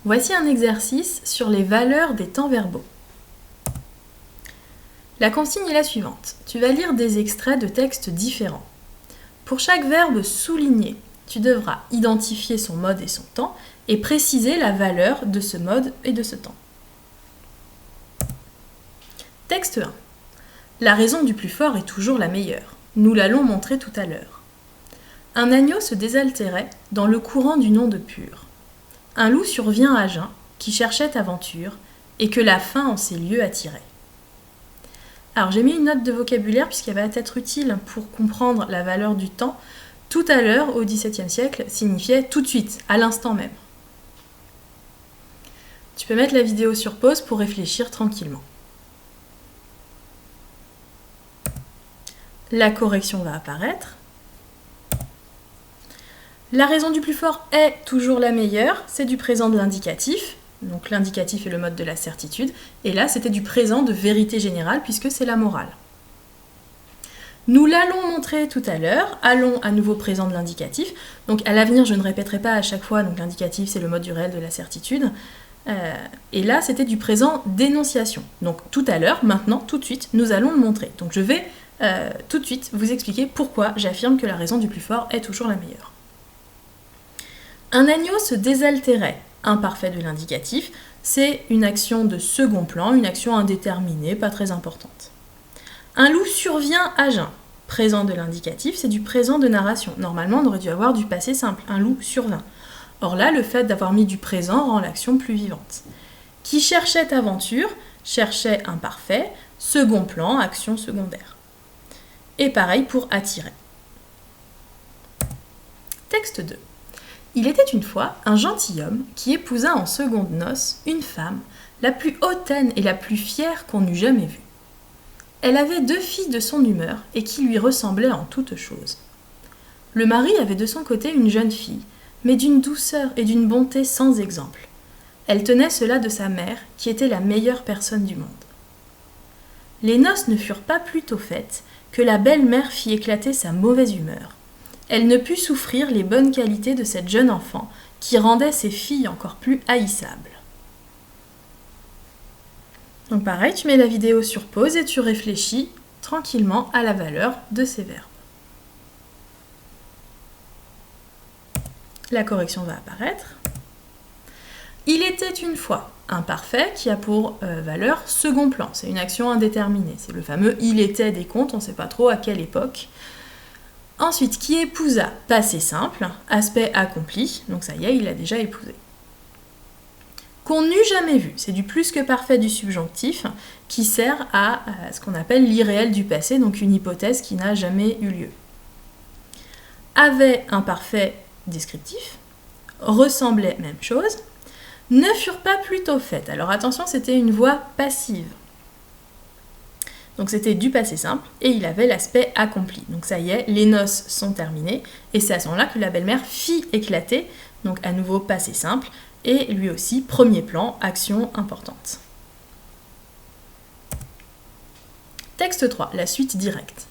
Voici un exercice sur les valeurs des temps verbaux. La consigne est la suivante. Tu vas lire des extraits de textes différents. Pour chaque verbe souligné, tu devras identifier son mode et son temps et préciser la valeur de ce mode et de ce temps. Texte 1. La raison du plus fort est toujours la meilleure. Nous l'allons montrer tout à l'heure. Un agneau se désaltérait dans le courant d'une onde pure. Un loup survient à jeun, qui cherchait aventure, et que la faim en ces lieux attirait. Alors j'ai mis une note de vocabulaire puisqu'elle va être utile pour comprendre la valeur du temps. Tout à l'heure, au XVIIe siècle, signifiait tout de suite, à l'instant même. Tu peux mettre la vidéo sur pause pour réfléchir tranquillement. La correction va apparaître. La raison du plus fort est toujours la meilleure, c'est du présent de l'indicatif. Donc l'indicatif est le mode de la certitude. Et là, c'était du présent de vérité générale puisque c'est la morale. Nous l'allons montrer tout à l'heure. Allons à nouveau présent de l'indicatif. Donc à l'avenir, je ne répéterai pas à chaque fois. Donc l'indicatif, c'est le mode du réel de la certitude. Et là, c'était du présent d'énonciation. Donc tout à l'heure, maintenant, tout de suite, nous allons le montrer. Donc je vais tout de suite vous expliquer pourquoi j'affirme que la raison du plus fort est toujours la meilleure. Un agneau se désaltérait, imparfait de l'indicatif, c'est une action de second plan, une action indéterminée, pas très importante. Un loup survient à jeun, présent de l'indicatif, c'est du présent de narration. Normalement, on aurait dû avoir du passé simple, un loup survint. Or là, le fait d'avoir mis du présent rend l'action plus vivante. Qui cherchait aventure, cherchait imparfait, second plan, action secondaire. Et pareil pour attirer. Texte 2. Il était une fois un gentilhomme qui épousa en secondes noces une femme, la plus hautaine et la plus fière qu'on eût jamais vue. Elle avait 2 filles de son humeur et qui lui ressemblaient en toutes choses. Le mari avait de son côté une jeune fille, mais d'une douceur et d'une bonté sans exemple. Elle tenait cela de sa mère, qui était la meilleure personne du monde. Les noces ne furent pas plus tôt faites que la belle-mère fit éclater sa mauvaise humeur. Elle ne put souffrir les bonnes qualités de cette jeune enfant qui rendait ses filles encore plus haïssables. Donc pareil, tu mets la vidéo sur pause et tu réfléchis tranquillement à la valeur de ces verbes. La correction va apparaître. Il était une fois imparfait qui a pour valeur second plan. C'est une action indéterminée. C'est le fameux « il était » des contes, on ne sait pas trop à quelle époque. Ensuite, qui épousa, passé simple, aspect accompli, donc ça y est, il a déjà épousé. Qu'on n'eût jamais vu, c'est du plus que parfait du subjonctif qui sert à ce qu'on appelle l'irréel du passé, donc une hypothèse qui n'a jamais eu lieu. Avait un parfait descriptif, ressemblait même chose, ne furent pas plutôt faites. Alors attention, c'était une voix passive. Donc c'était du passé simple et il avait l'aspect accompli. Donc ça y est, les noces sont terminées et c'est à ce moment-là que la belle-mère fit éclater, donc à nouveau passé simple et lui aussi premier plan, action importante. Texte 3, la suite directe.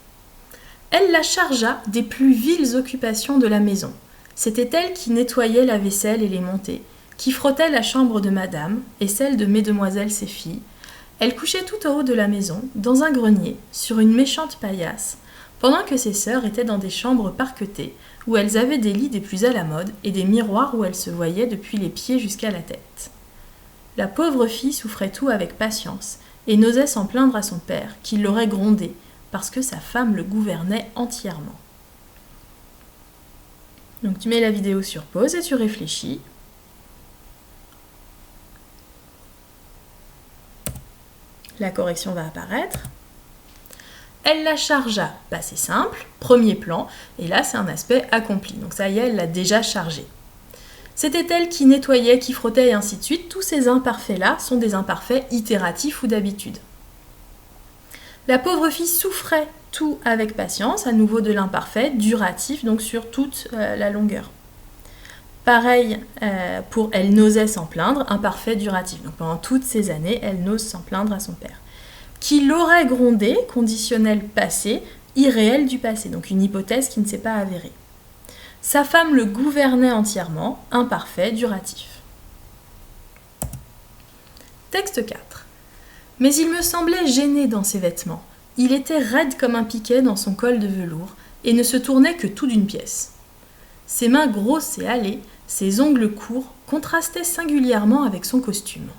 Elle la chargea des plus viles occupations de la maison. C'était elle qui nettoyait la vaisselle et les montées, qui frottait la chambre de madame et celle de mesdemoiselles ses filles. Elle couchait tout au haut de la maison, dans un grenier, sur une méchante paillasse, pendant que ses sœurs étaient dans des chambres parquetées, où elles avaient des lits des plus à la mode et des miroirs où elles se voyaient depuis les pieds jusqu'à la tête. La pauvre fille souffrait tout avec patience et n'osait s'en plaindre à son père, qui l'aurait grondée, parce que sa femme le gouvernait entièrement. Donc tu mets la vidéo sur pause et tu réfléchis. La correction va apparaître. Elle la chargea, passé simple, premier plan, et là c'est un aspect accompli. Donc ça y est, elle l'a déjà chargé. C'était elle qui nettoyait, qui frottait et ainsi de suite. Tous ces imparfaits-là sont des imparfaits itératifs ou d'habitude. La pauvre fille souffrait tout avec patience, à nouveau de l'imparfait, duratif, donc sur toute la longueur. Pareil pour elle n'osait s'en plaindre, imparfait duratif. Donc pendant toutes ces années, elle n'ose s'en plaindre à son père. Qui l'aurait grondé, conditionnel passé, irréel du passé, donc une hypothèse qui ne s'est pas avérée. Sa femme le gouvernait entièrement, imparfait, duratif. Texte 4. Mais il me semblait gêné dans ses vêtements. Il était raide comme un piquet dans son col de velours et ne se tournait que tout d'une pièce. Ses mains grosses et hâlées, ses ongles courts contrastaient singulièrement avec son costume.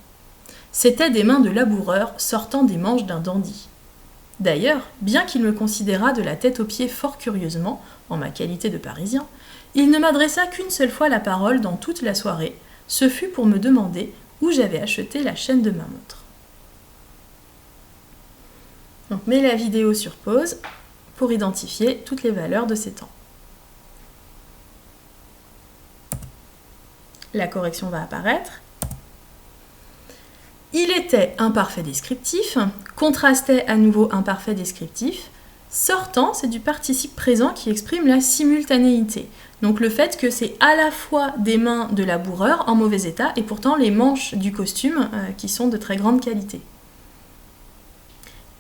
C'étaient des mains de laboureur sortant des manches d'un dandy. D'ailleurs, bien qu'il me considérât de la tête aux pieds fort curieusement, en ma qualité de Parisien, il ne m'adressa qu'une seule fois la parole dans toute la soirée, ce fut pour me demander où j'avais acheté la chaîne de ma montre. Donc mets la vidéo sur pause pour identifier toutes les valeurs de ces temps. La correction va apparaître. Il était imparfait descriptif, contrastait à nouveau imparfait descriptif. Sortant, c'est du participe présent qui exprime la simultanéité. Donc le fait que c'est à la fois des mains de laboureur en mauvais état et pourtant les manches du costume qui sont de très grande qualité.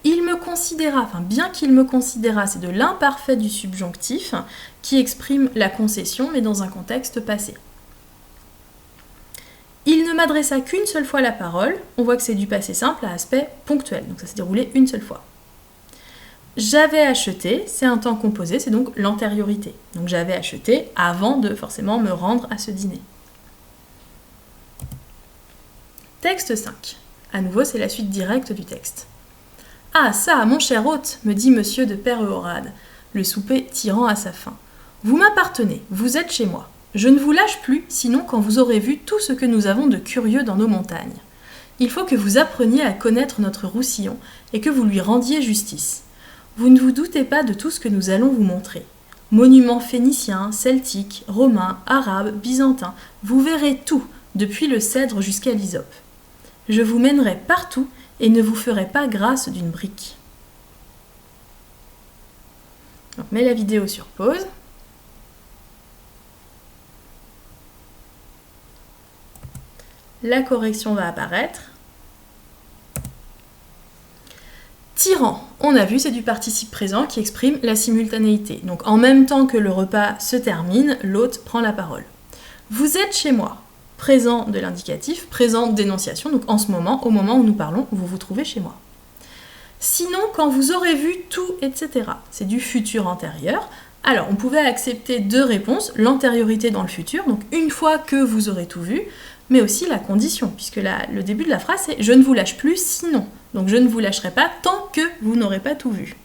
Il me considéra, bien qu'il me considéra, c'est de l'imparfait du subjonctif qui exprime la concession mais dans un contexte passé. Il ne m'adressa qu'une seule fois la parole, on voit que c'est du passé simple à aspect ponctuel, donc ça s'est déroulé une seule fois. J'avais acheté, c'est un temps composé, c'est donc l'antériorité. Donc j'avais acheté avant de forcément me rendre à ce dîner. Texte 5. À nouveau, c'est la suite directe du texte. « Ah ça, mon cher hôte, me dit monsieur de Peyrehorade, le souper tirant à sa fin. Vous m'appartenez, vous êtes chez moi. Je ne vous lâche plus, sinon quand vous aurez vu tout ce que nous avons de curieux dans nos montagnes. Il faut que vous appreniez à connaître notre Roussillon et que vous lui rendiez justice. Vous ne vous doutez pas de tout ce que nous allons vous montrer. Monuments phéniciens, celtiques, romains, arabes, byzantins, vous verrez tout, depuis le cèdre jusqu'à l'hysope. Je vous mènerai partout et ne vous ferai pas grâce d'une brique. » Donc, mets la vidéo sur pause. La correction va apparaître. Tyran, on a vu, c'est du participe présent qui exprime la simultanéité. Donc en même temps que le repas se termine, l'hôte prend la parole. Vous êtes chez moi. Présent de l'indicatif, présent d'énonciation. Donc en ce moment, au moment où nous parlons, vous vous trouvez chez moi. Sinon, quand vous aurez vu tout, etc. C'est du futur antérieur. Alors, on pouvait accepter deux réponses, l'antériorité dans le futur, donc une fois que vous aurez tout vu, mais aussi la condition, puisque le début de la phrase c'est « je ne vous lâche plus sinon ». Donc je ne vous lâcherai pas tant que vous n'aurez pas tout vu.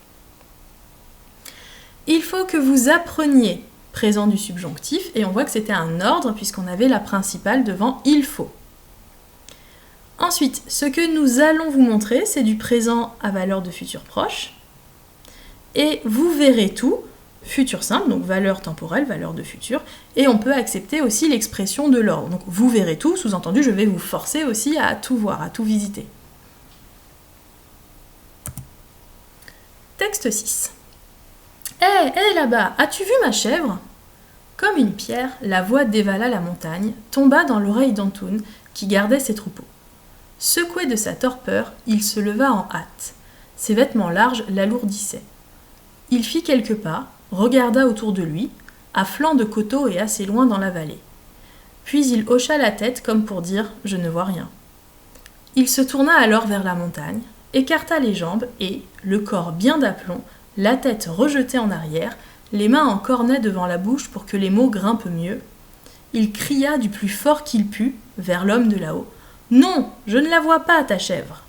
Il faut que vous appreniez, présent du subjonctif, et on voit que c'était un ordre puisqu'on avait la principale devant « il faut ». Ensuite, ce que nous allons vous montrer, c'est du présent à valeur de futur proche, et vous verrez tout, futur simple, donc valeur temporelle, valeur de futur, et on peut accepter aussi l'expression de l'ordre. Donc vous verrez tout, sous-entendu, je vais vous forcer aussi à tout voir, à tout visiter. Texte 6. Hé, là-bas, as-tu vu ma chèvre ? Comme une pierre, la voix dévala la montagne, tomba dans l'oreille d'Antoun, qui gardait ses troupeaux. Secoué de sa torpeur, il se leva en hâte. Ses vêtements larges l'alourdissaient. Il fit quelques pas, regarda autour de lui, à flanc de coteau et assez loin dans la vallée. Puis il hocha la tête comme pour dire « je ne vois rien ». Il se tourna alors vers la montagne, écarta les jambes et, le corps bien d'aplomb, la tête rejetée en arrière, les mains en cornet devant la bouche pour que les mots grimpent mieux, il cria du plus fort qu'il put, vers l'homme de là-haut, « Non, je ne la vois pas, ta chèvre !»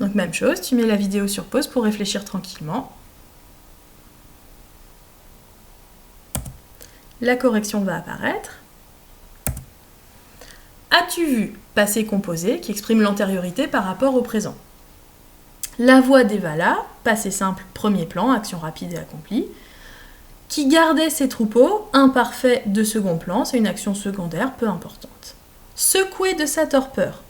Donc même chose, tu mets la vidéo sur pause pour réfléchir tranquillement. La correction va apparaître. As-tu vu passé composé qui exprime l'antériorité par rapport au présent. La voix dévala, passé simple, premier plan, action rapide et accomplie. Qui gardait ses troupeaux, imparfait de second plan, c'est une action secondaire peu importante. Secoué de sa torpeur,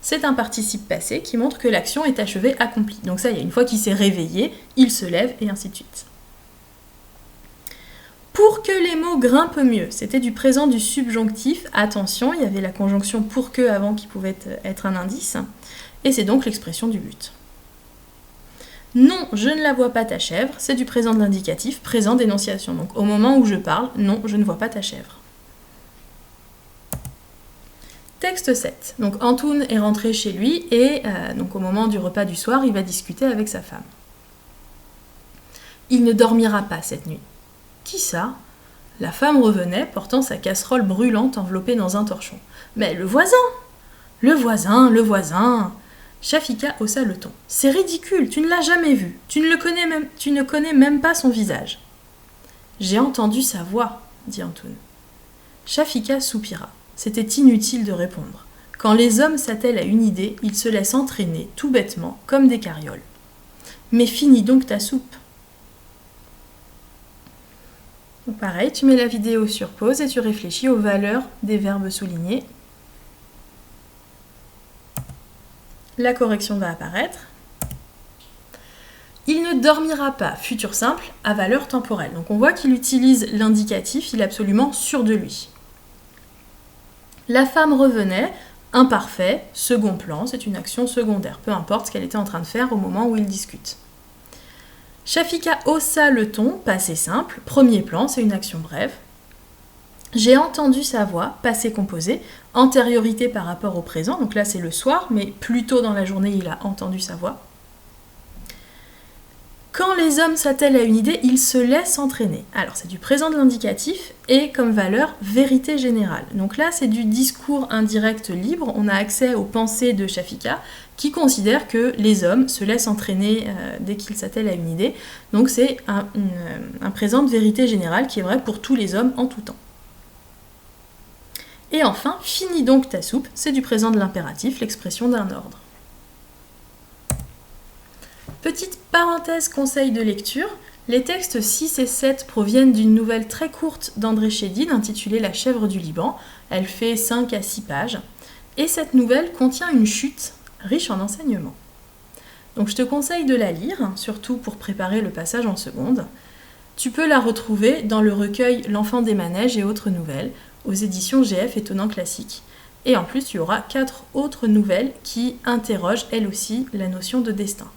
c'est un participe passé qui montre que l'action est achevée, accomplie. Donc ça y est, une fois qu'il s'est réveillé, il se lève et ainsi de suite. Pour que les mots grimpent mieux, c'était du présent du subjonctif. Attention, il y avait la conjonction pour que avant qui pouvait être un indice. Et c'est donc l'expression du but. Non, je ne la vois pas ta chèvre, c'est du présent de l'indicatif, présent d'énonciation. Donc au moment où je parle, non, je ne vois pas ta chèvre. Texte 7. Donc Antoun est rentré chez lui et donc au moment du repas du soir, il va discuter avec sa femme. Il ne dormira pas cette nuit. Qui ça ? La femme revenait, portant sa casserole brûlante enveloppée dans un torchon. Mais le voisin ! Le voisin, le voisin ! Shafika haussa le ton. C'est ridicule, tu ne l'as jamais vu. Tu ne connais même pas son visage. J'ai entendu sa voix, dit Antoun. Shafika soupira. C'était inutile de répondre. Quand les hommes s'attellent à une idée, ils se laissent entraîner, tout bêtement, comme des carrioles. Mais finis donc ta soupe. Donc pareil, tu mets la vidéo sur pause et tu réfléchis aux valeurs des verbes soulignés. La correction va apparaître. Il ne dormira pas, futur simple, à valeur temporelle. Donc on voit qu'il utilise l'indicatif, il est absolument sûr de lui. La femme revenait, imparfait, second plan, c'est une action secondaire, peu importe ce qu'elle était en train de faire au moment où ils discutent. Shafika haussa le ton, passé simple, premier plan, c'est une action brève. J'ai entendu sa voix, passé composé, antériorité par rapport au présent, donc là c'est le soir, mais plus tôt dans la journée il a entendu sa voix. Quand les hommes s'attellent à une idée, ils se laissent entraîner. Alors c'est du présent de l'indicatif et comme valeur, vérité générale. Donc là c'est du discours indirect libre, on a accès aux pensées de Shafika qui considère que les hommes se laissent entraîner dès qu'ils s'attellent à une idée. Donc c'est un présent de vérité générale qui est vrai pour tous les hommes en tout temps. Et enfin, finis donc ta soupe, c'est du présent de l'impératif, l'expression d'un ordre. Petite parenthèse conseil de lecture, les textes 6 et 7 proviennent d'une nouvelle très courte d'André Chédid intitulée La chèvre du Liban. Elle fait 5 à 6 pages. Et cette nouvelle contient une chute riche en enseignements. Donc je te conseille de la lire, surtout pour préparer le passage en seconde. Tu peux la retrouver dans le recueil L'enfant des manèges et autres nouvelles, aux éditions GF Étonnant Classique. Et en plus, tu auras 4 autres nouvelles qui interrogent, elles aussi, la notion de destin.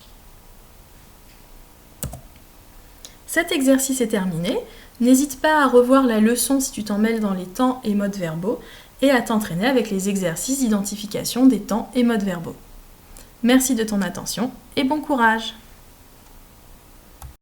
Cet exercice est terminé. N'hésite pas à revoir la leçon si tu t'en mêles dans les temps et modes verbaux et à t'entraîner avec les exercices d'identification des temps et modes verbaux. Merci de ton attention et bon courage!